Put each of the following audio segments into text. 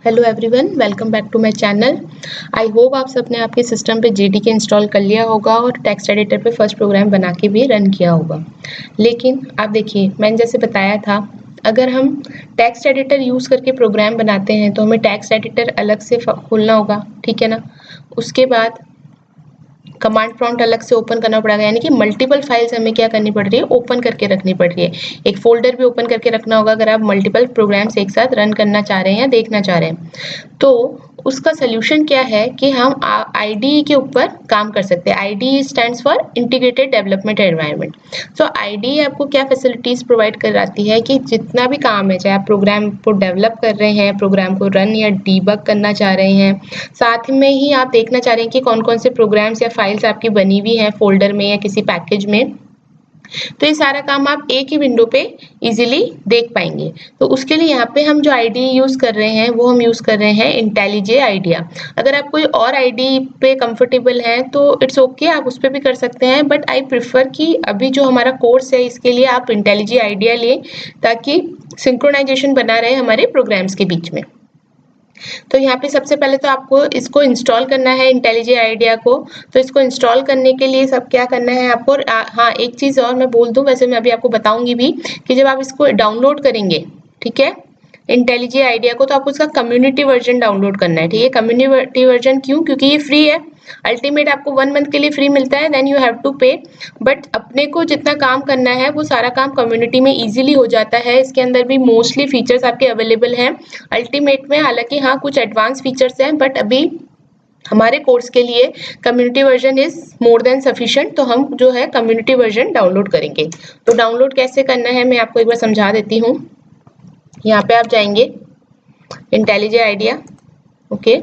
Hello everyone, welcome back to my channel. I hope आप सबने आपके सिस्टम पे जेडीके इंस्टॉल कर लिया होगा और टेक्स्ट एडिटर पे फर्स्ट प्रोग्राम बना के भी रन किया होगा। लेकिन आप देखिए, मैंने जैसे बताया था, अगर हम टेक्स्ट एडिटर यूज़ करके प्रोग्राम बनाते हैं तो हमें टेक्स्ट एडिटर अलग से खोलना होगा, ठीक है ना। उसके बाद कमांड प्रॉम्प्ट अलग से ओपन करना पड़ेगा, यानी कि मल्टीपल फाइल्स हमें क्या करनी पड़ रही है, ओपन करके रखनी पड़ रही है। एक फोल्डर भी ओपन करके रखना होगा अगर आप मल्टीपल प्रोग्राम्स एक साथ रन करना चाह रहे हैं या देखना चाह रहे हैं। तो उसका सोल्यूशन क्या है कि हम IDE के ऊपर काम कर सकते हैं। IDE stands for integrated development environment. So IDE आपको क्या फैसिलिटीज प्रोवाइड कराती है कि जितना भी काम है, चाहे आप प्रोग्राम को डेवलप कर रहे हैं, प्रोग्राम को रन या डीबग करना चाह रहे हैं, साथ में ही आप देखना चाह रहे हैं कि कौन कौन से प्रोग्राम्स या फाइल्स आपकी बनी हुई हैं फोल्डर में या किसी पैकेज में, तो ये सारा काम आप एक ही विंडो पे इजीली देख पाएंगे। तो उसके लिए यहाँ पे हम जो IDE यूज कर रहे हैं वो हम यूज कर रहे हैं इंटेलिजे आइडिया। अगर आप कोई और IDE पे कंफर्टेबल हैं तो इट्स ओके, आप उस पर भी कर सकते हैं, बट आई प्रिफर कि अभी जो हमारा कोर्स है इसके लिए आप इंटेलिजे आइडिया लें, ताकि सिंक्रोनाइजेशन बना रहे हमारे प्रोग्राम्स के बीच में। तो यहाँ पे सबसे पहले तो आपको इसको इंस्टॉल करना है, इंटेलिजे आइडिया को। तो इसको इंस्टॉल करने के लिए सब क्या करना है आपको, हाँ एक चीज़ और मैं बोल दूँ, वैसे मैं अभी आपको बताऊंगी भी, कि जब आप इसको डाउनलोड करेंगे, ठीक है, इंटेलिजे आइडिया को, तो आपको इसका कम्युनिटी वर्जन डाउनलोड करना है, ठीक है। कम्युनिटी वर्जन क्यों? क्योंकि ये फ्री है। अल्टीमेट आपको 1 मंथ के लिए फ्री मिलता है, देन यू हैव टू पे। बट अपने को जितना काम करना है वो सारा काम कम्युनिटी में इजीली हो जाता है। इसके अंदर भी मोस्टली फीचर्स आपके अवेलेबल हैं अल्टीमेट में। हालांकि हाँ, कुछ एडवांस फीचर्स हैं, बट अभी हमारे कोर्स के लिए community version is more than sufficient. तो हम जो है कम्युनिटी वर्जन डाउनलोड करेंगे। तो डाउनलोड कैसे करना है मैं आपको एक बार समझा देती हूँ। यहाँ पे आप जाएंगे इंटेलिजे आइडिया, ओके।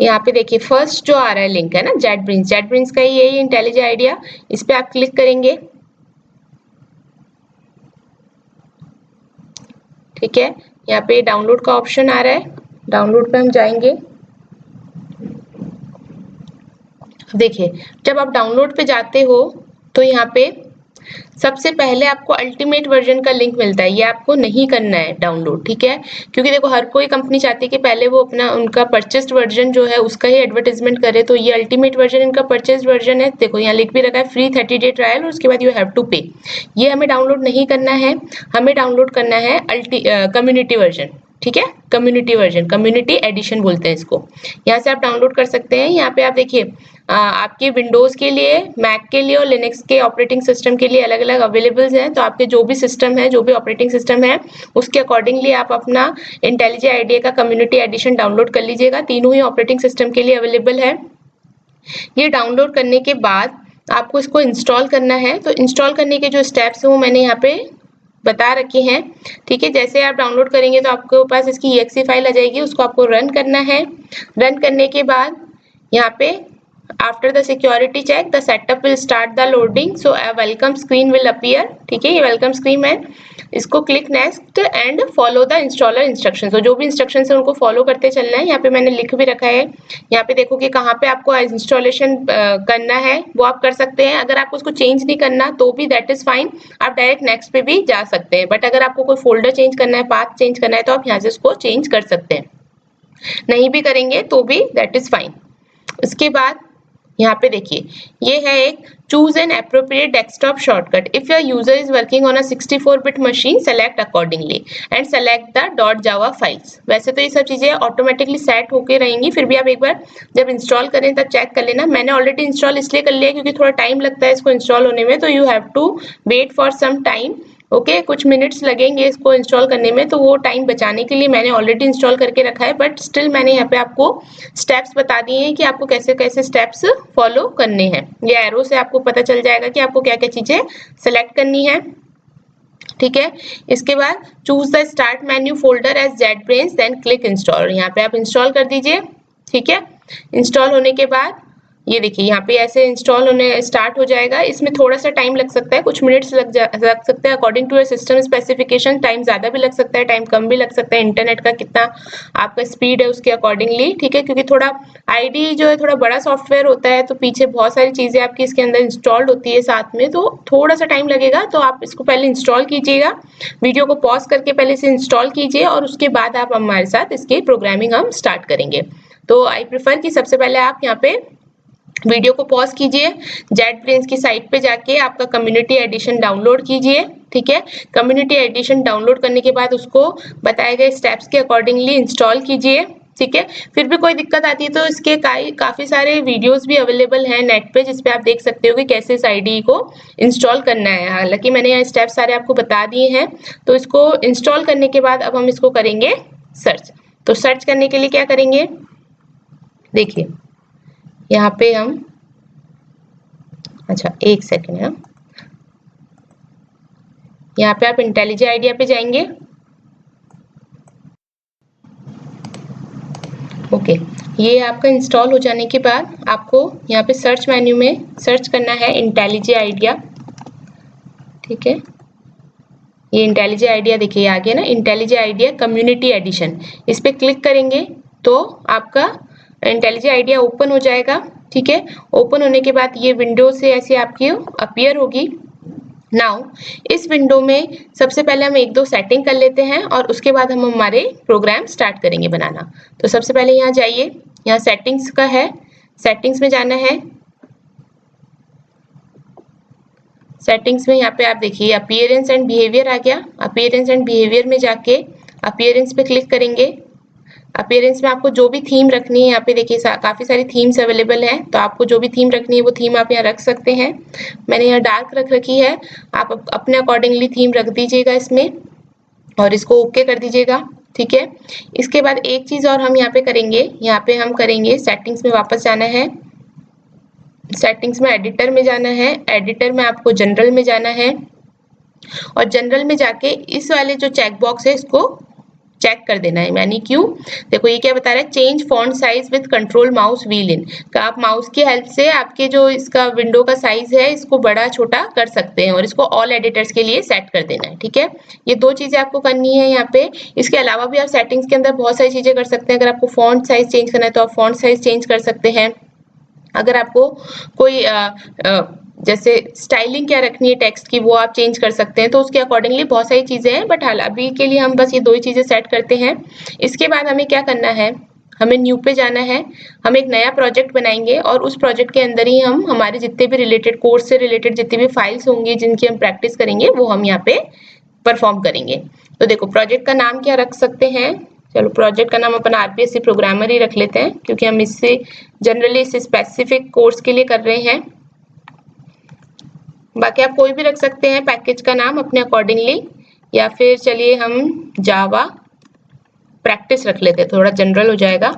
यहाँ पे देखिए फर्स्ट जो आ रहा है लिंक है ना, जेटब्रेन्स का ही यही इंटेलिजे आइडिया। इस पे आप क्लिक करेंगे, ठीक है। यहाँ पे डाउनलोड का ऑप्शन आ रहा है, डाउनलोड पे हम जाएंगे। देखिए जब आप डाउनलोड पे जाते हो तो यहाँ पे सबसे पहले आपको अल्टीमेट वर्जन का लिंक मिलता है, ये आपको नहीं करना है डाउनलोड, ठीक है। क्योंकि देखो हर कोई कंपनी चाहती है कि पहले वो अपना उनका परचेस्ड वर्जन जो है उसका ही एडवर्टाइजमेंट करे। तो ये अल्टीमेट वर्जन इनका परचेस्ड वर्जन है। देखो यहाँ लिख भी रखा है फ्री 30 डे ट्रायल और उसके बाद यू हैव टू पे। ये हमें डाउनलोड नहीं करना है, हमें डाउनलोड करना है कम्युनिटी वर्जन, ठीक है। कम्युनिटी वर्जन, कम्युनिटी एडिशन बोलते हैं इसको। यहाँ से आप डाउनलोड कर सकते हैं। यहाँ पे आप देखिए आपके विंडोज के लिए, मैक के लिए और लिनक्स के ऑपरेटिंग सिस्टम के लिए अलग अलग अवेलेबल हैं। तो आपके जो भी सिस्टम है, जो भी ऑपरेटिंग सिस्टम है, उसके अकॉर्डिंगली आप अपना इंटेलिजे आइडिया का कम्युनिटी एडिशन डाउनलोड कर लीजिएगा। तीनों ही ऑपरेटिंग सिस्टम के लिए अवेलेबल है। ये डाउनलोड करने के बाद आपको इसको इंस्टॉल करना है। तो इंस्टॉल करने के जो स्टेप्स हैं वो मैंने यहाँ पे बता रखे हैं, ठीक है। जैसे आप डाउनलोड करेंगे तो आपके पास इसकी exe फाइल आ जाएगी, उसको आपको रन करना है। रन करने के बाद यहाँ पे after the security check the setup will start the loading, so a welcome screen will appear, ठीक है। ये वेलकम स्क्रीन है, इसको click next and follow the installer instruction. तो जो भी इंस्ट्रक्शन है उनको फॉलो करते चलना है। यहाँ पे मैंने लिख भी रखा है, यहाँ पे देखो कि कहाँ पे आपको इंस्टॉलेशन करना है वो आप कर सकते हैं। अगर आपको उसको चेंज नहीं करना तो भी दैट इज फाइन, आप डायरेक्ट नेक्स्ट पे भी जा सकते हैं। बट अगर आपको कोई फोल्डर चेंज करना है, पाथ चेंज करना है, तो आप यहाँ से उसको चेंज कर सकते हैं। नहीं भी करेंगे तो भी दैट इज फाइन। उसके बाद यहाँ पे देखिए ये है एक choose an appropriate desktop shortcut if your user is working on a 64-बिट machine, select accordingly and select the .java files. वैसे तो ये सब चीजें ऑटोमेटिकली सेट होके रहेंगी, फिर भी आप एक बार जब इंस्टॉल करें तब चेक कर लेना। मैंने ऑलरेडी इंस्टॉल इसलिए कर लिया क्योंकि थोड़ा टाइम लगता है इसको इंस्टॉल होने में, तो you have to wait for some time, okay. कुछ मिनट्स लगेंगे इसको इंस्टॉल करने में, तो वो टाइम बचाने के लिए मैंने ऑलरेडी इंस्टॉल करके रखा है। बट स्टिल मैंने यहाँ पे आपको स्टेप्स बता दिए हैं कि आपको कैसे कैसे स्टेप्स फॉलो करने हैं। ये एरो से आपको पता चल जाएगा कि आपको क्या क्या चीजें सेलेक्ट करनी है, ठीक है। इसके बाद choose the start menu folder as JetBrains, then click install. यहाँ पे आप इंस्टॉल कर दीजिए, ठीक है। इंस्टॉल होने के बाद ये देखिए यहाँ पे ऐसे इंस्टॉल होने स्टार्ट हो जाएगा। इसमें थोड़ा सा टाइम लग सकता है, कुछ मिनट्स लग सकते हैं। According to your system specification time ज्यादा भी लग सकता है, टाइम कम भी लग सकता है। इंटरनेट का कितना आपका स्पीड है उसके अकॉर्डिंगली, ठीक है। क्योंकि थोड़ा आईडी जो है थोड़ा बड़ा सॉफ्टवेयर होता है, तो पीछे बहुत सारी चीजें आपकी इसके अंदर इंस्टॉल्ड होती है साथ में, तो थोड़ा सा टाइम लगेगा। तो आप इसको पहले इंस्टॉल कीजिएगा, वीडियो को पॉज करके पहले इसे इंस्टॉल कीजिए और उसके बाद आप हमारे साथ इसकी प्रोग्रामिंग हम स्टार्ट करेंगे। तो आई प्रेफर कि सबसे पहले आप यहाँ पे वीडियो को पॉज कीजिए, JetBrains की साइट पे जाके आपका कम्युनिटी एडिशन डाउनलोड कीजिए, ठीक है। कम्युनिटी एडिशन डाउनलोड करने के बाद उसको बताए गए स्टेप्स के अकॉर्डिंगली इंस्टॉल कीजिए, ठीक है। फिर भी कोई दिक्कत आती है तो इसके काफी सारे वीडियोस भी अवेलेबल हैं नेट पे, जिसपे आप देख सकते हो कि कैसे इस आईडी को इंस्टॉल करना है। हालांकि मैंने यहाँ स्टेप्स सारे आपको बता दिए हैं। तो इसको इंस्टॉल करने के बाद अब हम इसको करेंगे सर्च। तो सर्च करने के लिए क्या करेंगे, देखिए यहाँ पे हम, अच्छा एक सेकेंड है, यहाँ पे आप इंटेलिजेंट आइडिया पे जाएंगे। ओके, ये आपका इंस्टॉल हो जाने के बाद आपको यहाँ पे सर्च मेन्यू में सर्च करना है इंटेलिजेंट आइडिया, ठीक है। ये इंटेलिजेंट आइडिया देखिए आ गया ना, इंटेलिजेंट आइडिया कम्युनिटी एडिशन। इस पे क्लिक करेंगे तो आपका इंटेलिजेंट आइडिया ओपन हो जाएगा, ठीक है। ओपन होने के बाद ये विंडो से ऐसे आपकी अपीयर होगी। नाउ इस विंडो में सबसे पहले हम एक दो सेटिंग कर लेते हैं और उसके बाद हम हमारे प्रोग्राम स्टार्ट करेंगे बनाना। तो सबसे पहले यहाँ जाइए, यहाँ सेटिंग्स का है, सेटिंग्स में जाना है। सेटिंग्स में यहाँ पे आप देखिए अपीयरेंस एंड बिहेवियर आ गया। अपीयरेंस एंड बिहेवियर में जाके अपीयरेंस पे क्लिक करेंगे। अपीयरेंस में आपको जो भी थीम रखनी है, यहाँ पे देखिए काफी सारी थीम्स अवेलेबल हैं, तो आपको जो भी थीम रखनी है वो थीम आप यहाँ रख सकते हैं। मैंने यहाँ डार्क रख रखी है, आप अपने अकॉर्डिंगली थीम रख दीजिएगा इसमें और इसको ओके कर दीजिएगा, ठीक है। इसके बाद एक चीज और हम यहाँ पे करेंगे, यहाँ पे हम करेंगे सेटिंग्स में वापस जाना है। सेटिंग्स में एडिटर में जाना है, एडिटर में आपको जनरल में जाना है और जनरल में जाके इस वाले जो चेक बॉक्स है इसको चेक कर देना है। यानी क्यों, देखो ये क्या बता रहा है, change font size with control mouse wheel in, का आप माउस की हेल्प से आपके जो इसका विंडो का साइज है इसको बड़ा छोटा कर सकते हैं और इसको ऑल एडिटर्स के लिए सेट कर देना है, ठीक है। ये दो चीजें आपको करनी है यहाँ पे। इसके अलावा भी आप सेटिंग्स के अंदर बहुत सारी चीजें कर सकते हैं। अगर आपको फॉन्ट साइज चेंज करना है तो आप फॉन्ट साइज चेंज कर सकते हैं। अगर आपको कोई जैसे स्टाइलिंग क्या रखनी है टेक्स्ट की वो आप चेंज कर सकते हैं, तो उसके अकॉर्डिंगली बहुत सारी चीजें हैं, बट हाल अभी के लिए हम बस ये दो ही चीजें सेट करते हैं। इसके बाद हमें क्या करना है, हमें न्यू पे जाना है। हम एक नया प्रोजेक्ट बनाएंगे और उस प्रोजेक्ट के अंदर ही हम हमारे जितने भी रिलेटेड कोर्स से रिलेटेड जितनी भी फाइल्स होंगी जिनकी हम प्रैक्टिस करेंगे वो हम यहाँ पे परफॉर्म करेंगे। तो देखो प्रोजेक्ट का नाम क्या रख सकते हैं, चलो प्रोजेक्ट का नाम अपन आरपीएससी प्रोग्रामर ही रख लेते हैं, क्योंकि हम इससे जनरली इस स्पेसिफिक कोर्स के लिए कर रहे हैं। बाकी आप कोई भी रख सकते हैं पैकेज का नाम अपने अकॉर्डिंगली, या फिर चलिए हम जावा प्रैक्टिस रख लेते हैं, थोड़ा जनरल हो जाएगा,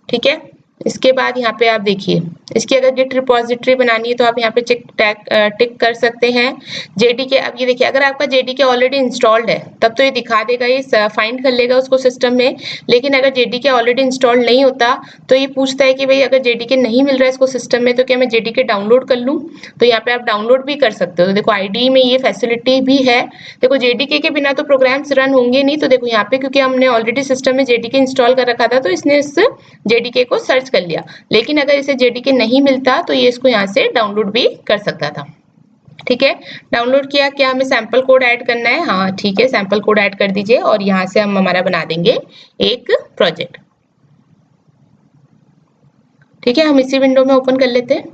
ठीक है। इसके बाद यहाँ पे आप देखिए इसकी अगर गिट रिपोजिटरी बनानी है तो आप यहाँ पे टिक कर सकते हैं। जेडीके, अब ये देखिए अगर आपका जेडीके ऑलरेडी इंस्टॉल्ड है तब तो ये दिखा देगा, ये फाइंड कर लेगा उसको सिस्टम में। लेकिन अगर जेडीके ऑलरेडी इंस्टॉल्ड नहीं होता तो ये पूछता है कि भाई अगर जेडीके नहीं मिल रहा है इसको सिस्टम में तो क्या मैं जेडीके डाउनलोड कर लूँ। तो यहाँ पे आप डाउनलोड भी कर सकते हो। तो देखो आईडी में ये फैसिलिटी भी है। देखो जेडीके के बिना तो प्रोग्राम्स रन होंगे नहीं, तो देखो यहाँ पे क्योंकि हमने ऑलरेडी सिस्टम में जेडीके इंस्टॉल कर रखा था तो इसने इस जेडीके को सर्च कर लिया। लेकिन अगर इसे जेडीके नहीं मिलता तो ये इसको यहाँ से डाउनलोड भी कर सकता था, ठीक है। डाउनलोड किया, क्या हमें सैंपल कोड ऐड करना है, हाँ ठीक है, सैंपल कोड ऐड कर दीजिए और यहाँ से हम हमारा बना देंगे एक प्रोजेक्ट, ठीक है। हम इसी विंडो में ओपन कर लेते हैं।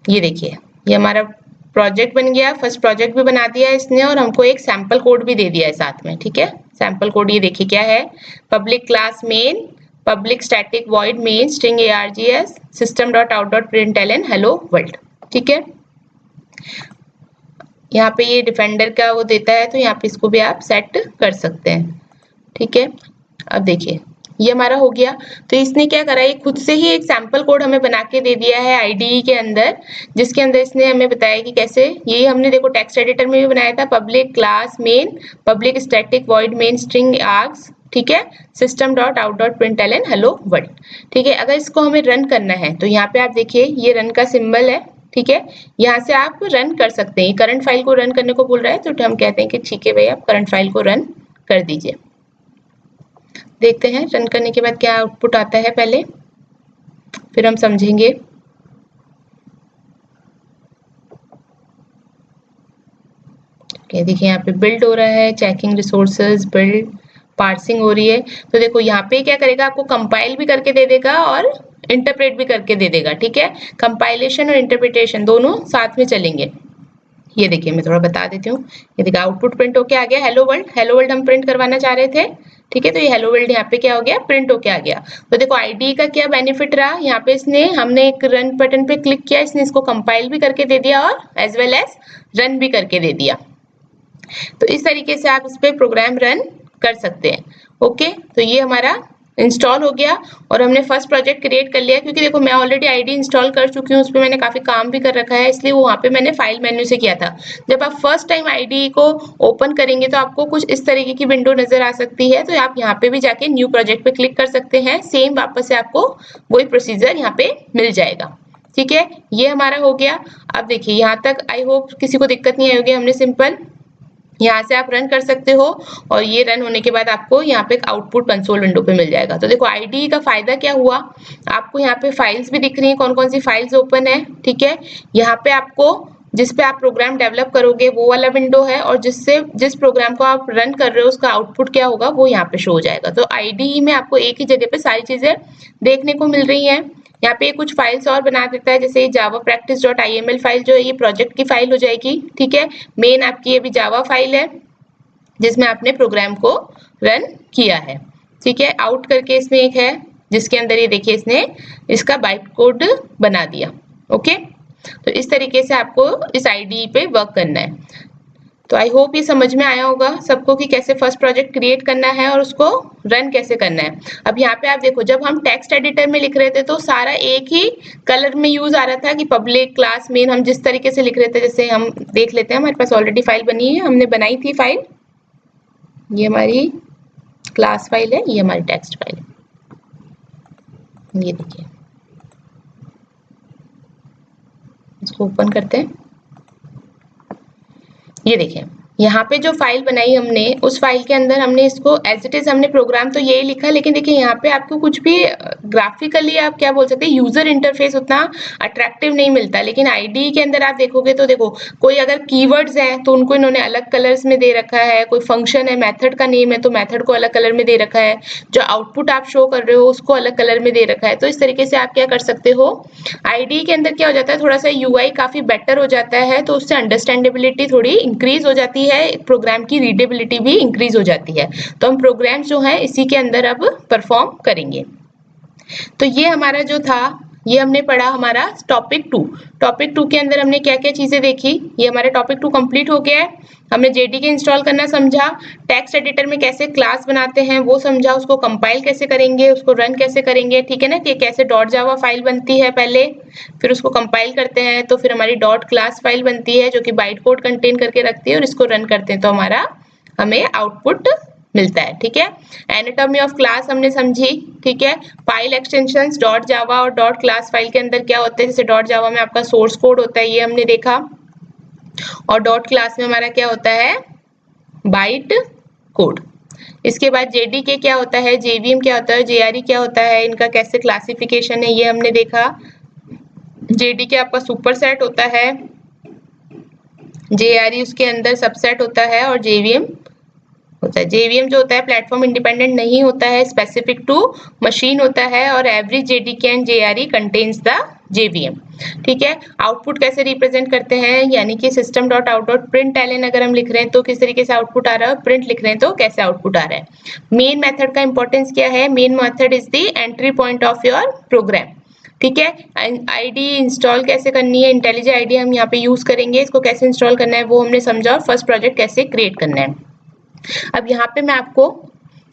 ये देखिए ये हमारा प्रोजेक्ट बन गया, फर्स्ट प्रोजेक्ट भी बना दिया है इसने और हमको एक सैंपल कोड भी दे दिया है साथ में, ठीक है। सैंपल कोड ये देखिए क्या है, public class main public static void main string args system dot out dot println hello world, ठीक है। यहाँ पे ये डिफेंडर का वो देता है तो यहाँ पे इसको भी आप सेट कर सकते हैं, ठीक है। अब देखिए ये हमारा हो गया। तो इसने क्या करा, ये खुद से ही एक सैंपल कोड हमें बना के दे दिया है आईडीई के अंदर, जिसके अंदर इसने हमें बताया कि कैसे, ये हमने देखो टेक्स्ट एडिटर में भी बनाया था, public class main public static void main string args, ठीक है, system dot out dot println hello world. ठीक है, अगर इसको हमें रन करना है तो यहाँ पे आप देखिए ये रन का सिंबल है। ठीक है, यहाँ से आप रन कर सकते हैं। करंट फाइल को रन करने को बोल रहा है तो हम कहते हैं कि ठीक है भाई आप करंट फाइल को रन कर दीजिए। देखते हैं रन करने के बाद क्या आउटपुट आता है, पहले फिर हम समझेंगे। देखिए यहाँ पे बिल्ड हो रहा है, चेकिंग रिसोर्सेज, बिल्ड, पार्सिंग हो रही है। तो देखो यहाँ पे क्या करेगा, आपको कंपाइल भी करके दे देगा और इंटरप्रेट भी करके दे देगा। ठीक है, कंपाइलेशन और इंटरप्रिटेशन दोनों साथ में चलेंगे। ये देखिए मैं थोड़ा बता देती हूँ। ये देखिए आउटपुट प्रिंट होके आ गया हेलो वर्ल्ड। हेलो वर्ल्ड हम प्रिंट करवाना चाह रहे थे। ठीक है, तो ये हेलो वर्ल्ड यहाँ पे क्या हो गया, प्रिंट होके आ गया। तो देखो आईडी का क्या बेनिफिट रहा, यहाँ पे इसने हमने एक रन बटन पे क्लिक किया, इसने इसको कंपाइल भी करके दे दिया और एज वेल एज रन भी करके दे दिया। तो इस तरीके से आप इस पे प्रोग्राम रन कर सकते हैं। ओके, तो ये हमारा इंस्टॉल हो गया और हमने फर्स्ट प्रोजेक्ट क्रिएट कर लिया, क्योंकि देखो मैं ऑलरेडी आईडी इंस्टॉल कर चुकी हूँ, उस पर मैंने काफी काम भी कर रखा है, इसलिए वहां पे मैंने फाइल मेन्यू से किया था। जब आप फर्स्ट टाइम आईडी को ओपन करेंगे तो आपको कुछ इस तरीके की विंडो नजर आ सकती है। तो आप यहाँ पे भी जाके न्यू प्रोजेक्ट पे क्लिक कर सकते हैं, सेम वापस से आपको वही प्रोसीजर यहाँ पे मिल जाएगा। ठीक है, ये हमारा हो गया। अब देखिए यहाँ तक आई होप किसी को दिक्कत नहीं आई होगी। हमने सिंपल यहाँ से आप रन कर सकते हो और ये रन होने के बाद आपको यहाँ पे एक आउटपुट कंसोल विंडो पे मिल जाएगा। तो देखो आईडी का फायदा क्या हुआ, आपको यहाँ पे फाइल्स भी दिख रही हैं, कौन कौन सी फाइल्स ओपन है। ठीक है, यहाँ पे आपको जिस पे आप प्रोग्राम डेवलप करोगे वो वाला विंडो है, और जिस प्रोग्राम को आप रन कर रहे हो उसका आउटपुट क्या होगा वो यहाँ पे शो हो जाएगा। तो आईडी में आपको एक ही जगह पे सारी चीजें देखने को मिल रही है। यहाँ पे कुछ फाइल्स और बना देता है, जैसे जावा प्रैक्टिस डॉट IML फाइल जो है ये प्रोजेक्ट की फाइल हो जाएगी। ठीक है, मेन आपकी ये भी जावा फाइल है जिसमें आपने प्रोग्राम को रन किया है। ठीक है, आउट करके इसमें एक है जिसके अंदर ये देखिए इसने इसका बाइट कोड बना दिया। ओके, तो इस तरीके से आपको इस आईडी पे वर्क करना है। तो आई होप ये समझ में आया होगा सबको कि कैसे फर्स्ट प्रोजेक्ट क्रिएट करना है और उसको रन कैसे करना है। अब यहाँ पे आप देखो, जब हम टेक्स्ट एडिटर में लिख रहे थे तो सारा एक ही कलर में यूज आ रहा था कि पब्लिक, क्लास, मेन, हम जिस तरीके से लिख रहे थे। जैसे हम देख लेते हैं, हमारे पास ऑलरेडी फाइल बनी है, हमने बनाई थी फाइल, ये हमारी क्लास फाइल है, ये हमारी टेक्स्ट फाइल है। ये देखिए, इसको ओपन करते हैं। ये देखिए यहाँ पे जो फाइल बनाई हमने, उस फाइल के अंदर हमने इसको एज इट इज हमने प्रोग्राम तो यही लिखा, लेकिन देखिए यहाँ पे आपको कुछ भी ग्राफिकली आप क्या बोल सकते हैं, यूजर इंटरफेस उतना अट्रैक्टिव नहीं मिलता। लेकिन आईडी के अंदर आप देखोगे तो देखो, कोई अगर कीवर्ड्स हैं तो उनको इन्होंने अलग कलर्स में दे रखा है, कोई फंक्शन है, मेथड का नेम है तो मेथड को अलग कलर में दे रखा है, जो आउटपुट आप शो कर रहे हो उसको अलग कलर में दे रखा है। तो इस तरीके से आप क्या कर सकते हो, आईडी के अंदर क्या हो जाता है, थोड़ा सा यूआई काफी बेटर हो जाता है, तो उससे अंडरस्टैंडेबिलिटी थोड़ी इंक्रीज हो जाती है, प्रोग्राम की रीडेबिलिटी भी इंक्रीज हो जाती है। तो हम प्रोग्राम जो है इसी के अंदर अब परफॉर्म करेंगे। तो ये हमारा जो था, ये हमने पढ़ा हमारा टॉपिक 2। टॉपिक 2 के अंदर हमने क्या क्या चीजें देखी, ये हमारा टॉपिक 2 कंप्लीट हो गया है। हमने जेडीके इंस्टॉल करना समझा, टेक्स्ट एडिटर में कैसे क्लास बनाते हैं वो समझा, उसको कंपाइल कैसे करेंगे, उसको रन कैसे करेंगे। ठीक है ना, कि कैसे डॉट जावा फाइल बनती है पहले, फिर उसको कंपाइल करते हैं तो फिर हमारी डॉट क्लास फाइल बनती है जो कि बाइट कोड कंटेन करके रखती है, और इसको रन करते हैं तो हमारा हमें आउटपुट मिलता है। ठीक है, एनाटॉमी ऑफ क्लास हमने समझी। ठीक है, फाइल एक्सटेंशंस डॉट जावा और डॉट क्लास फाइल के अंदर क्या होता है, जैसे डॉट जावा में आपका सोर्स कोड होता है, ये हमने देखा, और डॉट क्लास में हमारा क्या होता है, बाइट कोड। इसके बाद जेडीके क्या होता है, जेवीएम क्या होता है, जेआरई क्या होता है, इनका कैसे क्लासिफिकेशन है ये हमने देखा। जेडीके आपका सुपर सेट होता है, जेआरई उसके अंदर सबसेट होता है, और जेवीएम होता है। जेवीएम जो होता है प्लेटफॉर्म इंडिपेंडेंट नहीं होता है, स्पेसिफिक टू मशीन होता है, और every JDK and JRE contains the JVM. ठीक है, आउटपुट कैसे रिप्रेजेंट करते हैं, यानी कि system dot out dot println अगर हम लिख रहे हैं तो किस तरीके से आउटपुट आ रहा है, प्रिंट लिख रहे हैं तो कैसे आउटपुट आ रहा है। मेन मेथड का इंपॉर्टेंस क्या है, main method is the entry point of your program. ठीक है, आईडी इंस्टॉल कैसे करनी है, इंटेलिजेंट आईडी हम यहाँ पे यूज करेंगे, इसको कैसे इंस्टॉल करना है वो हमने समझा, और फर्स्ट प्रोजेक्ट कैसे क्रिएट करना है। अब यहाँ पे मैं आपको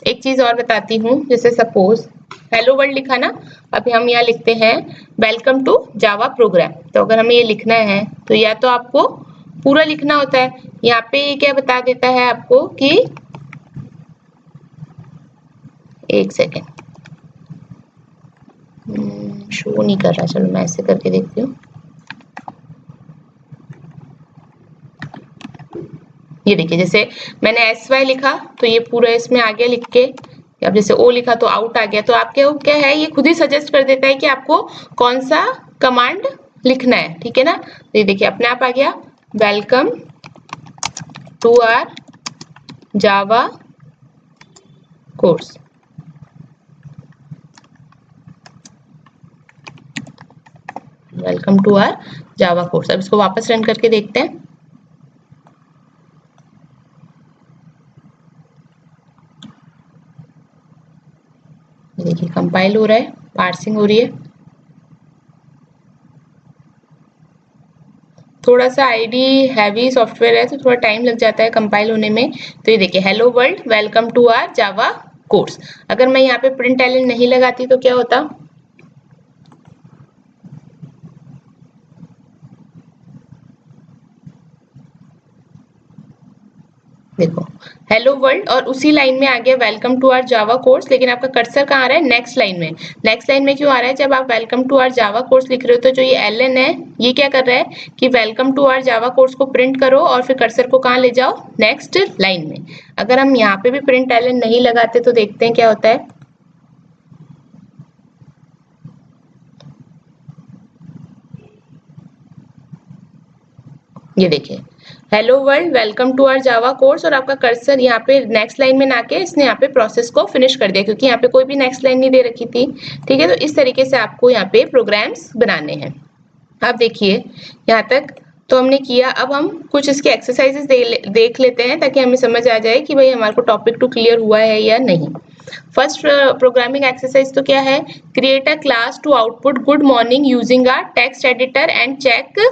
एक चीज और बताती हूँ, जैसे सपोज हेलो वर्ल्ड लिखा ना, अभी हम यहाँ लिखते हैं वेलकम टू जावा प्रोग्राम। तो अगर हमें ये लिखना है तो या तो आपको पूरा लिखना होता है, यहाँ पे ये क्या बता देता है आपको कि एक सेकेंड, शो नहीं कर रहा, चलो मैं ऐसे करके देखती हूँ। ये देखिए जैसे मैंने SY लिखा तो ये पूरा इसमें आ गया लिख के, अब जैसे O लिखा तो आउट आ गया। तो आपके क्या है, ये खुद ही सजेस्ट कर देता है कि आपको कौन सा कमांड लिखना है, ठीक है ना। तो ये देखिए अपने आप आ गया, welcome to our Java course. Welcome to our Java course. अब इसको वापस रन करके देखते हैं। देखिए कंपाइल हो रहा है, पार्सिंग हो रही है। थोड़ा सा आईडी हैवी सॉफ्टवेयर है तो थोड़ा टाइम लग जाता है कंपाइल होने में। तो ये देखिए hello world welcome to our Java course. अगर मैं यहाँ पे प्रिंट एलन नहीं लगाती तो क्या होता, देखो हेलो वर्ल्ड और उसी लाइन में आ गया welcome to our Java course, लेकिन आपका कर्सर कहाँ आ रहा है, नेक्स्ट लाइन में। नेक्स्ट लाइन में क्यों आ रहा है, जब आप welcome to our Java course लिख रहे हो तो जो ये एलएन है ये क्या कर रहा है कि welcome to our Java course को प्रिंट करो और फिर कर्सर को कहाँ ले जाओ, नेक्स्ट लाइन में। अगर हम यहाँ पे भी प्रिंट एलन नहीं लगाते तो देखते हैं क्या होता है। ये देखिए hello world welcome to our Java course और आपका कर्सर यहाँ पे नेक्स्ट लाइन में ना के इसने यहाँ पे प्रोसेस को फिनिश कर दिया, क्योंकि यहाँ पे कोई भी नेक्स्ट लाइन नहीं दे रखी थी, ठीक है। तो इस तरीके से आपको यहाँ पे प्रोग्राम्स बनाने हैं। अब देखिए यहाँ तक तो हमने किया, अब हम कुछ इसके एक्सरसाइजेस देख लेते हैं ताकि हमें समझ आ जाए कि भाई हमारे को टॉपिक टू क्लियर हुआ है या नहीं। फर्स्ट प्रोग्रामिंग एक्सरसाइज तो क्या है, create a class to output good morning using a text editor and check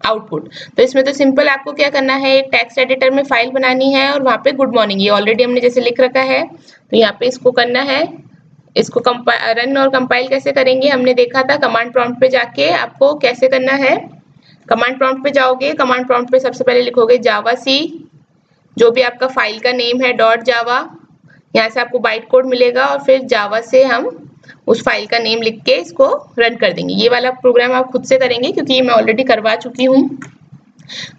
output. तो इसमें तो सिंपल आपको क्या करना है, एक टेक्स्ट एडिटर में फाइल बनानी है और वहां पे गुड मॉर्निंग ये ऑलरेडी हमने जैसे लिख रखा है, तो यहाँ पे इसको करना है। इसको रन और कंपाइल कैसे करेंगे, हमने देखा था कमांड प्रॉम्प्ट पे जाके आपको कैसे करना है। कमांड प्रॉम्प्ट पे जाओगे, कमांड प्रॉम्प्ट पे सबसे पहले लिखोगे जावा सी, जो भी आपका फाइल का नेम है डॉट जावा, यहाँ से आपको बाइट कोड मिलेगा और फिर जावा से हम उस फाइल का नेम लिख के इसको रन कर देंगे। ये वाला प्रोग्राम आप खुद से करेंगे क्योंकि ये मैं ऑलरेडी करवा चुकी हूँ।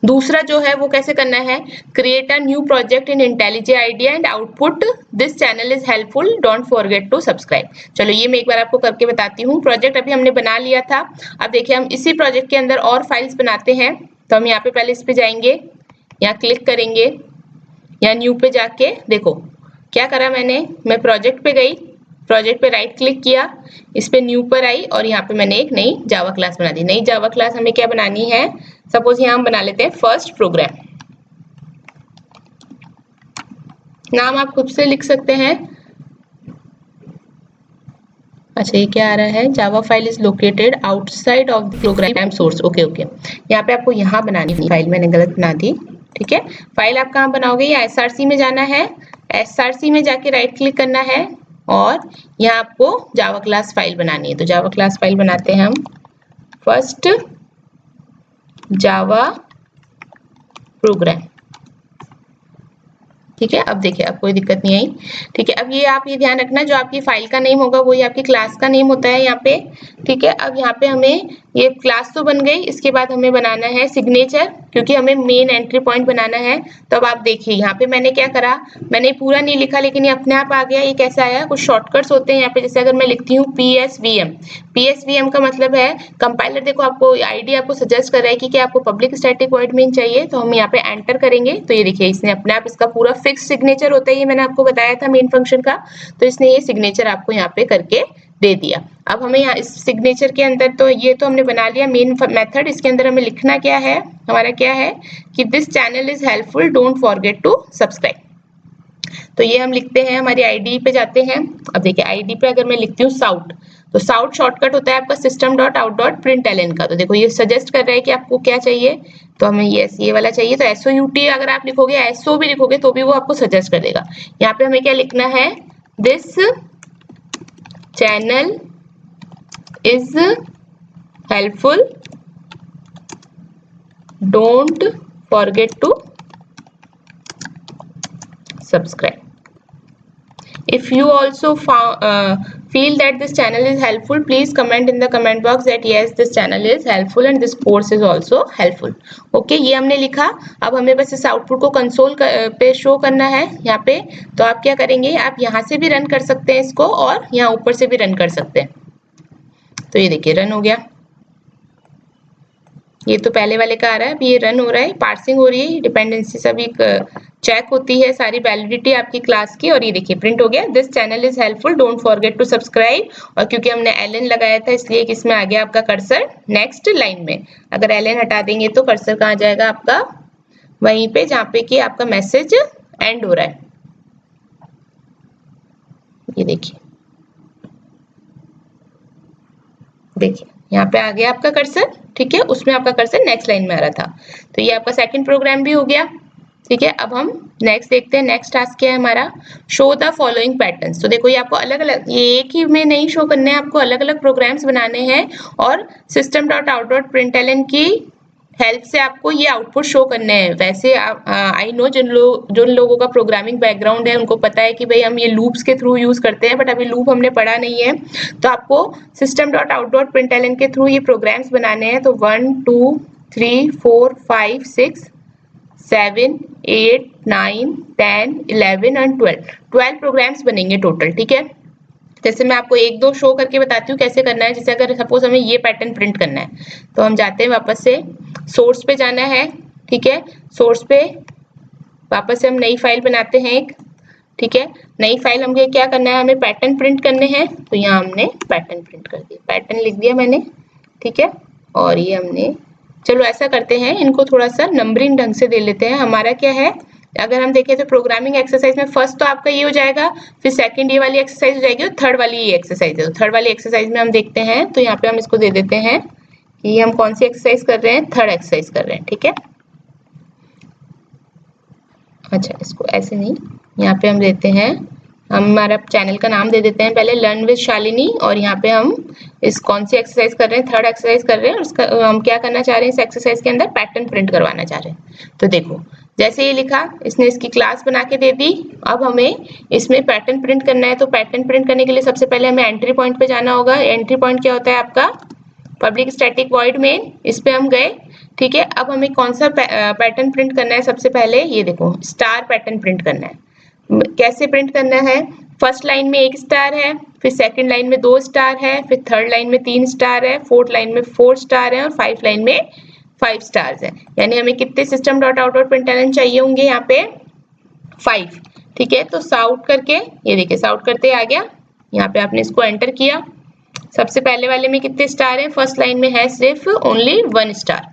दूसरा जो है वो कैसे करना है, create a new project in intelligent idea and output this channel is helpful don't forget to subscribe. चलो ये मैं एक बार आपको करके बताती हूँ। प्रोजेक्ट अभी हमने बना लिया था, अब देखिए हम इसी प्रोजेक्ट के अंदर और फाइल्स बनाते हैं। तो हम यहाँ पे पहले इस पे जाएंगे, यहाँ क्लिक करेंगे, यहाँ न्यू पे जाके देखो क्या करा मैंने, मैं प्रोजेक्ट पे गई, प्रोजेक्ट पे राइट क्लिक किया, इस पे न्यू पर आई और यहाँ पे मैंने एक नई जावा क्लास बना दी। नई जावा क्लास हमें क्या बनानी है, सपोज यहाँ हम बना लेते हैं फर्स्ट प्रोग्राम। नाम आप खुद से लिख सकते हैं। अच्छा ये क्या आ रहा है, Java file is located outside of the program source. Okay okay, यहाँ पे आपको यहाँ बनानी है फाइल, मैंने गलत बना दी, ठीक है। फाइल आप कहाँ बनाओगे, या एसआरसी में जाना है, एसआरसी में जाके राइट क्लिक करना है और यहाँ आपको जावा क्लास फाइल बनानी है। तो जावा क्लास फाइल बनाते हैं हम, फर्स्ट जावा प्रोग्राम, ठीक है। अब देखिए अब कोई दिक्कत नहीं आई, ठीक है। अब ये आप ये ध्यान रखना जो आपकी फाइल का नेम होगा वही आपकी क्लास का नेम होता है यहाँ पे, ठीक है। अब यहाँ पे हमें ये क्लास तो बन गई, इसके बाद हमें बनाना है सिग्नेचर, क्योंकि हमें मेन एंट्री पॉइंट बनाना है। तो अब आप देखिए यहाँ पे मैंने क्या करा, मैंने पूरा नहीं लिखा लेकिन ये अपने आप आ गया। ये कैसे आया, कुछ शॉर्टकट्स होते हैं यहाँ पे, जैसे अगर मैं लिखती हूँ PSVM, PSVM का मतलब है कंपाइलर देखो आपको आईडी आपको सजेस्ट कर रहा है कि क्या आपको पब्लिक स्टैटिक वॉइड मेन चाहिए, तो हम यहाँ पे एंटर करेंगे तो ये देखिए इसने अपने आप इसका पूरा फिक्स सिग्नेचर होता है, ये मैंने आपको बताया था मेन फंक्शन का, तो इसने ये सिग्नेचर आपको यहाँ पे करके दे दिया। अब हमें यहाँ इस सिग्नेचर के अंदर तो ये तो हमने बना लिया मेन मेथड, इसके अंदर हमें लिखना क्या है, हमारा क्या है कि this channel is helpful don't forget to subscribe. तो ये हम लिखते हैं, हमारी आईडी पे जाते हैं। अब देखिए आईडी पे अगर मैं लिखती हूँ साउट, तो साउट शॉर्टकट होता है आपका system dot out dot print ln का। तो देखो ये सजेस्ट कर रहा है कि आपको क्या चाहिए, तो हमें ये वाला चाहिए। तो SOUT अगर आप लिखोगे, SO भी लिखोगे तो भी वो आपको सजेस्ट कर देगा। यहाँ पे हमें क्या लिखना है, this channel is helpful don't forget to subscribe. If you also feel that this channel is helpful, please comment in the comment box that yes, this channel is helpful and this course is also helpful. Okay, ये हमने लिखा. अब हमें बस इस output को console पे show करना है यहाँ पे. तो आप क्या करेंगे, आप यहाँ से भी रन कर सकते हैं इसको और यहाँ ऊपर से भी रन कर सकते हैं. तो ये देखिए रन हो गया. ये तो पहले वाले का आ रहा है, अभी ये रन हो रहा है, पार्सिंग हो रही है, डिपेंडेंसी सभी चेक होती है, सारी वैलिडिटी आपकी क्लास की. और ये देखिए प्रिंट हो गया, this channel is helpful, don't forget to subscribe. और क्योंकि हमने एलएन लगाया था इसलिए इसमें आ गया आपका कर्सर नेक्स्ट लाइन में. अगर एलएन हटा देंगे तो कर्सर कहाँ जाएगा आपका, वहीं पे जहाँ पे कि आपका मैसेज एंड हो रहा है. ये देखिए देखिए यहाँ पे आ गया आपका कर्सर. ठीक है, उसमें आपका कर्सर नेक्स्ट लाइन में आ रहा था. तो ये आपका सेकंड प्रोग्राम भी हो गया. ठीक है, अब हम नेक्स्ट देखते हैं. नेक्स्ट टास्क क्या है हमारा, शो द फॉलोइंग पैटर्न्स. तो देखो ये आपको अलग अलग, ये एक ही में नहीं शो करने हैं, आपको अलग अलग प्रोग्राम्स बनाने हैं और system.out.println की हेल्प से आपको ये आउटपुट शो करने हैं. वैसे आई नो जिन लोगों का प्रोग्रामिंग बैकग्राउंड है उनको पता है कि भाई हम ये लूप्स के थ्रू यूज करते हैं, बट अभी लूप हमने पढ़ा नहीं है. तो आपको system.out.println के थ्रू ये प्रोग्राम्स बनाने हैं. तो 1 2 3 4 5 6 7 8 9 10 11 एंड 12 प्रोग्राम्स बनेंगे टोटल. ठीक है, जैसे मैं आपको एक दो शो करके बताती हूँ कैसे करना है. जैसे अगर सपोज हमें ये पैटर्न प्रिंट करना है तो हम जाते हैं, वापस से सोर्स पे जाना है. ठीक है, सोर्स पे वापस से हम नई फाइल बनाते हैं एक. ठीक है, नई फाइल हमें क्या करना है, हमें पैटर्न प्रिंट करने हैं. तो यहाँ हमने पैटर्न प्रिंट कर दिया, पैटर्न लिख दिया मैंने. ठीक है, और ये हमने, चलो ऐसा करते हैं, इनको थोड़ा सा नंबरिंग ढंग से दे लेते हैं. हमारा क्या है, अगर हम देखें तो प्रोग्रामिंग एक्सरसाइज में फर्स्ट तो आपका ये हो जाएगा, फिर सेकंड ये वाली एक्सरसाइज हो जाएगी और थर्ड वाली ये एक्सरसाइज है. तो थर्ड वाली एक्सरसाइज में हम देखते हैं, तो यहाँ पे हम इसको दे देते हैं कि हम कौन सी एक्सरसाइज कर रहे हैं, थर्ड एक्सरसाइज कर रहे हैं. ठीक है, अच्छा इसको ऐसे नहीं, यहाँ पे हम देते हैं, हम हमारा चैनल का नाम दे देते हैं पहले, लर्न विद शालिनी. और यहाँ पे हम इस कौन सी एक्सरसाइज कर रहे हैं, थर्ड एक्सरसाइज कर रहे हैं. और उसका हम क्या करना चाह रहे हैं, इस एक्सरसाइज के अंदर पैटर्न प्रिंट करवाना चाह रहे हैं. तो देखो जैसे ये लिखा, इसने इसकी क्लास बना के दे दी. अब हमें इसमें पैटर्न प्रिंट करना है. तो पैटर्न प्रिंट करने के लिए सबसे पहले हमें एंट्री पॉइंट पे जाना होगा. एंट्री पॉइंट क्या होता है आपका, पब्लिक स्टैटिक वॉइड मेन, इस पे हम गए. ठीक है, अब हमें कौन सा पैटर्न प्रिंट करना है, सबसे पहले ये देखो स्टार पैटर्न प्रिंट करना है. कैसे प्रिंट करना है, फर्स्ट लाइन में 1 स्टार है, फिर सेकंड लाइन में 2 स्टार है, फिर थर्ड लाइन में 3 स्टार है, फोर्थ लाइन में 4 स्टार है और 5 लाइन में 5 स्टार्स है. यानी हमें कितने system.out.println चाहिए होंगे यहाँ पे, 5. ठीक है, तो साउट करके, ये देखिए साउट करते आ गया. यहाँ पे आपने इसको एंटर किया. सबसे पहले वाले में कितने स्टार है, फर्स्ट लाइन में है सिर्फ ओनली 1 स्टार.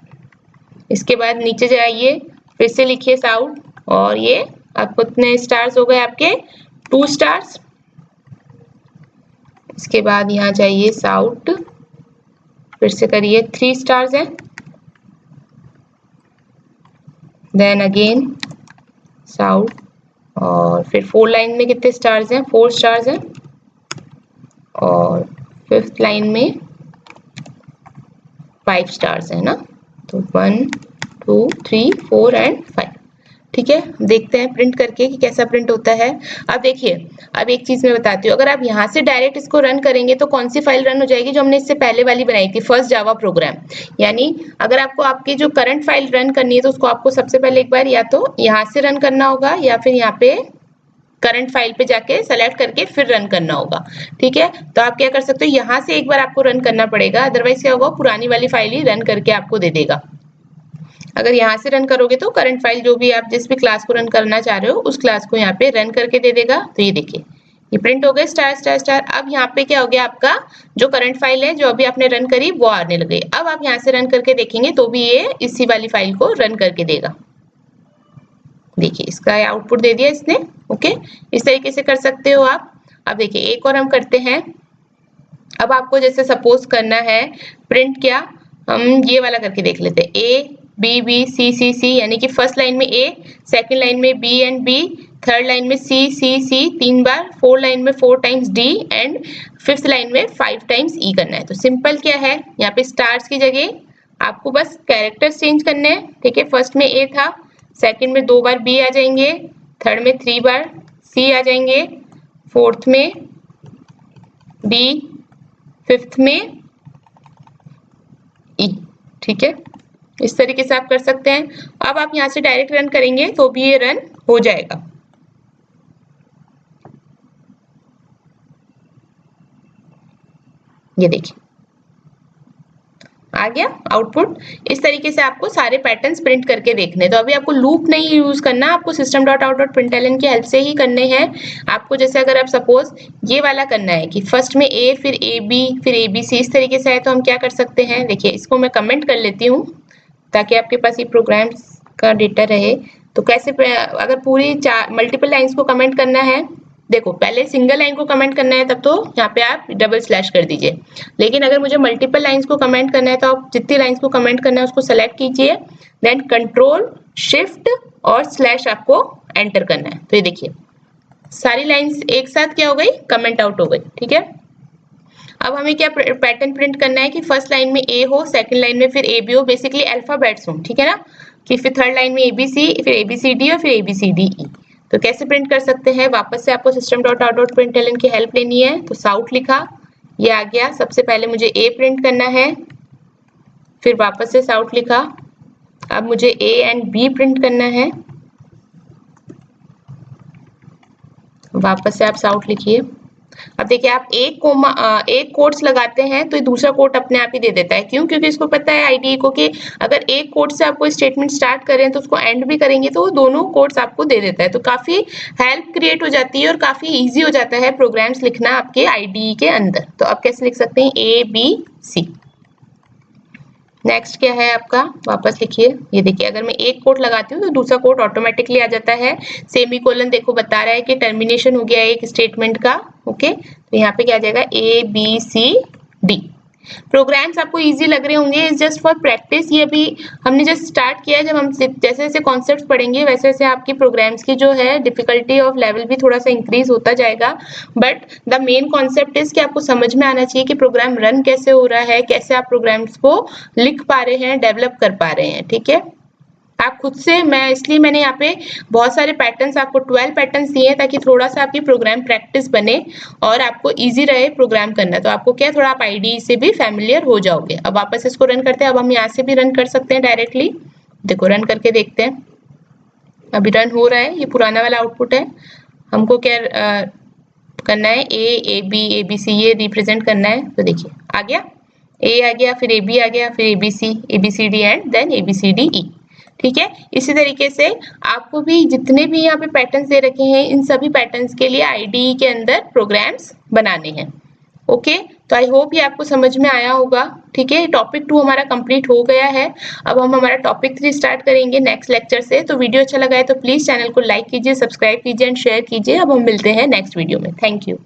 इसके बाद नीचे जाइए, फिर से लिखिए साउट, और ये आपको कितने स्टार्स हो गए आपके, 2 स्टार्स. इसके बाद यहाँ जाइए साउट, फिर से करिए 3 स्टार्स है. देन अगेन साउट, और फिर 4 लाइन में कितने स्टार्स हैं, 4 स्टार्स हैं. और 5th लाइन में 5 स्टार्स है ना. तो 1 2 3 4 एंड 5. ठीक है, देखते हैं प्रिंट करके कि कैसा प्रिंट होता है. अब देखिए, अब एक चीज मैं बताती हूँ, अगर आप यहाँ से डायरेक्ट इसको रन करेंगे तो कौन सी फाइल रन हो जाएगी, जो हमने इससे पहले वाली बनाई थी, फर्स्ट जावा प्रोग्राम. यानी अगर आपको आपकी जो करंट फाइल रन करनी है तो उसको आपको सबसे पहले एक बार या तो यहाँ से रन करना होगा या फिर यहाँ पे करंट फाइल पे जाके सेलेक्ट करके फिर रन करना होगा. ठीक है, तो आप क्या कर सकते हो, यहाँ से एक बार आपको रन करना पड़ेगा, अदरवाइज क्या होगा, पुरानी वाली फाइल ही रन करके आपको दे देगा. अगर यहाँ से रन करोगे तो करंट फाइल जो भी आप जिस भी क्लास को रन करना चाह रहे हो उस क्लास को यहाँ पे रन करके दे देगा. तो ये देखिए ये प्रिंट हो गए स्टार स्टार स्टार. अब यहाँ पे क्या हो गया, आपका जो करंट फाइल है जो अभी आपने रन करी वो आने लगे. अब आप यहाँ से रन करके देखेंगे तो भी ये इसी वाली फाइल को रन करके देगा. देखिए इसका आउटपुट दे दिया इसने. ओके, इस तरीके से कर सकते हो आप. अब देखिए एक और हम करते हैं. अब आपको जैसे सपोज करना है प्रिंट, क्या हम ये वाला करके देख लेते हैं, ए बी बी सी सी सी, यानी कि फर्स्ट लाइन में ए, सेकंड लाइन में B and B, third line में सी सी सी 3 बार, फोर्थ लाइन में 4 times D and 5th line में 5 टाइम्स ई करना है. तो सिंपल क्या है, यहाँ पे स्टार्स की जगह आपको बस कैरेक्टर्स चेंज करने हैं. ठीक है, फर्स्ट में ए था, सेकंड में 2 बार बी आ जाएंगे, थर्ड में 3 बार सी आ जाएंगे, फोर्थ में डी, फिफ्थ में ई। ठीक है, इस तरीके से आप कर सकते हैं। अब आप यहाँ से डायरेक्ट रन करेंगे तो भी ये रन हो जाएगा। ये देखिए आ गया आउटपुट। इस तरीके से आपको सारे पैटर्न्स प्रिंट करके देखने। तो अभी आपको लूप नहीं यूज करना, आपको system.out.println की हेल्प से ही करने हैं। आपको जैसे अगर आप सपोज ये वाला करना है कि फर्स्ट में ए, फिर ए बी, फिर ए बी सी, इस तरीके से है, तो हम क्या कर सकते हैं, देखिए इसको मैं कमेंट कर लेती हूँ ताकि आपके पास ये प्रोग्राम्स का डेटा रहे। तो कैसे अगर पूरी मल्टीपल लाइन्स को कमेंट करना है, देखो पहले सिंगल लाइन को कमेंट करना है तब तो यहाँ पे आप डबल स्लैश कर दीजिए, लेकिन अगर मुझे मल्टीपल लाइन्स को कमेंट करना है तो आप जितनी लाइन्स को कमेंट करना है उसको सेलेक्ट कीजिए, देन कंट्रोल शिफ्ट और स्लैश आपको एंटर करना है। तो ये देखिए सारी लाइन्स एक साथ क्या हो गई, कमेंट आउट हो गई। ठीक है, अब हमें क्या पैटर्न प्रिंट करना है कि फर्स्ट लाइन में ए हो, सेकंड लाइन में फिर ए बी हो, बेसिकली अल्फाबेट्स हो। ठीक है ना, कि फिर थर्ड लाइन में ए बी सी, फिर ए बी सी डी और फिर ए बी सी डी ई। तो कैसे प्रिंट कर सकते हैं, वापस से आपको system.out.println की हेल्प लेनी है। तो साउट लिखा, ये आ गया। सबसे पहले मुझे ए प्रिंट करना है, फिर वापस से साउट लिखा। अब मुझे ए एंड बी प्रिंट करना है, वापस से आप साउट लिखिए। अब देखिए आप एक कोट्स लगाते हैं तो ये दूसरा कोट अपने आप ही दे देता है। क्यों? क्योंकि इसको पता है आईडीई को कि अगर एक कोट से आपको स्टेटमेंट स्टार्ट करें तो उसको एंड भी करेंगे तो वो दोनों कोट्स आपको दे देता है। तो काफी हेल्प क्रिएट हो जाती है और काफी ईजी हो जाता है प्रोग्राम्स लिखना आपके आईडीई के अंदर। तो आप कैसे लिख सकते हैं, ए बी सी। नेक्स्ट क्या है आपका, वापस लिखिए। ये देखिए अगर मैं एक कोट लगाती हूँ तो दूसरा कोट ऑटोमेटिकली आ जाता है। सेमीकोलन देखो बता रहा है कि टर्मिनेशन हो गया एक स्टेटमेंट का। ओके, तो यहाँ पे क्या आ जाएगा, A B C D. Programs आपको इजी लग रहे होंगे, इज जस्ट फॉर प्रैक्टिस। ये अभी हमने जस्ट स्टार्ट किया है। जब हम जैसे जैसे कॉन्सेप्ट्स पढ़ेंगे वैसे वैसे आपकी प्रोग्राम्स की जो है डिफिकल्टी ऑफ लेवल भी थोड़ा सा इंक्रीज होता जाएगा। But the main concept is कि आपको समझ में आना चाहिए कि प्रोग्राम रन कैसे हो रहा है, कैसे आप प्रोग्राम्स को लिख पा रहे हैं, डेवलप कर पा रहे हैं। ठीक है, आप खुद से, मैंने यहाँ पे बहुत सारे पैटर्न्स, आपको 12 पैटर्न्स दिए हैं ताकि थोड़ा सा आपकी प्रोग्राम प्रैक्टिस बने और आपको इजी रहे प्रोग्राम करना। तो आपको क्या, थोड़ा आप आईडीई से भी फैमिलियर हो जाओगे। अब वापस इसको रन करते हैं। अब हम यहाँ से भी रन कर सकते हैं डायरेक्टली। देखो रन करके देखते हैं, अभी रन हो रहा है। ये पुराना वाला आउटपुट है। हमको क्या करना है, ए बी सी ये रिप्रेजेंट करना है। तो देखिए आ गया, ए आ गया, फिर ए बी आ गया, फिर A B C D and then A B C D E. ठीक है, इसी तरीके से आपको भी जितने भी यहाँ पे पैटर्न्स दे रखे हैं इन सभी पैटर्न्स के लिए आईडीई के अंदर प्रोग्राम्स बनाने हैं। ओके, तो आई होप ये आपको समझ में आया होगा। ठीक है, टॉपिक 2 हमारा कंप्लीट हो गया है। अब हम हमारा टॉपिक 3 स्टार्ट करेंगे नेक्स्ट लेक्चर से। तो वीडियो अच्छा लगा है तो प्लीज चैनल को लाइक कीजिए, सब्सक्राइब कीजिए एंड शेयर कीजिए। अब हम मिलते हैं नेक्स्ट वीडियो में। Thank you.